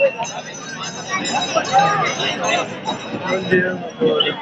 Bom dia, amor.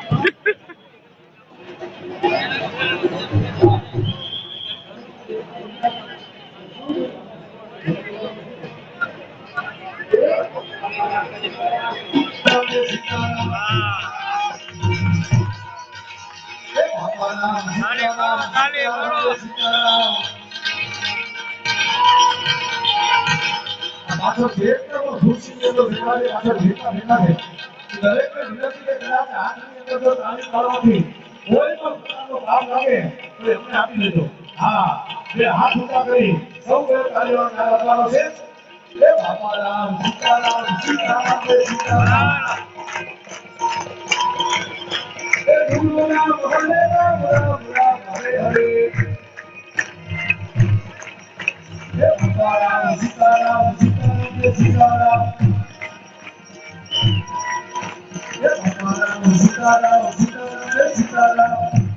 પાછળ ભેટ કરો ખુરશી તો વેપારી પાછળ ભેટા ભેટા છે દરેક વિનંતી કદાચ હાથની અંદર જો તાળી પાડવાથી કોઈ પણ પ્રકારનો કામ લાગે તો એમને આપી દેજો હા બે હાથ ઊંચા કરી સૌ બે તાળીઓ નાખવાનો છે હે બાપા રામ સીતારામ સીતારામ જય સીતારામ હે ગુરુ રામ હરે રામ રામ રામ હરે હરે હે બાપા રામ સીતારામ સીતારામ જય સીતારામ હે બાપા રામ સીતારામ સીતારામ જય સીતારામ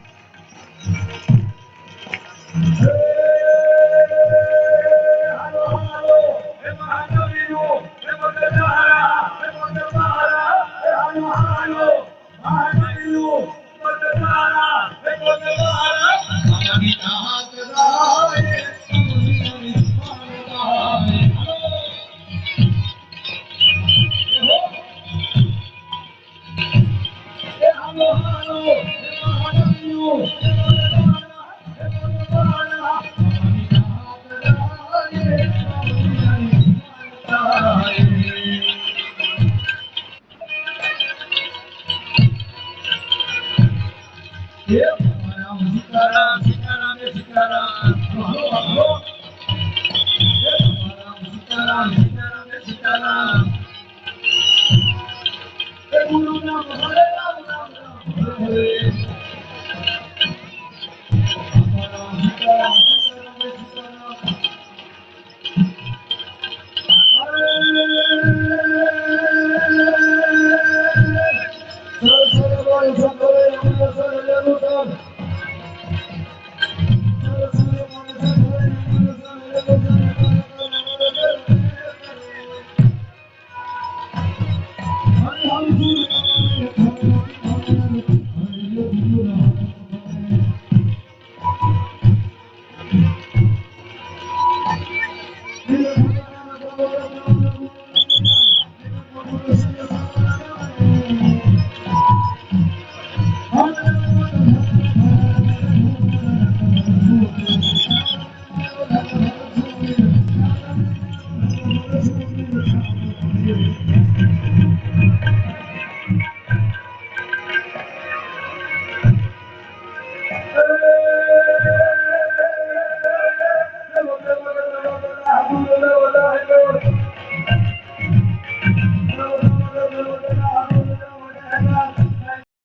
હાલો હાલો હે મહાદેવીઓ હે મંગળહારા હે મંગળહારા હે હાલો હાલો મહાદેવીઓ મંગળહારા હે મંગળહારા માનવી હાથ રાહે તુમની માનવાય હે હાલો હાલો હે મહાદેવીઓ હે મંગળહારા હે મંગળહારા માનવી હાથ રાહે તુમની હે રામ સીતારામ સીતારામ જય સીતારામ હલો હલો હે રામ સીતારામ સીતારામ જય સીતારામ હે ગુરુ નામ હરે રામ રામ રામ હરે હરે રામ સીતારામ સીતારામ જય સીતારામ સર સર બોલ સંતોરે અમૃત સર લેલું સર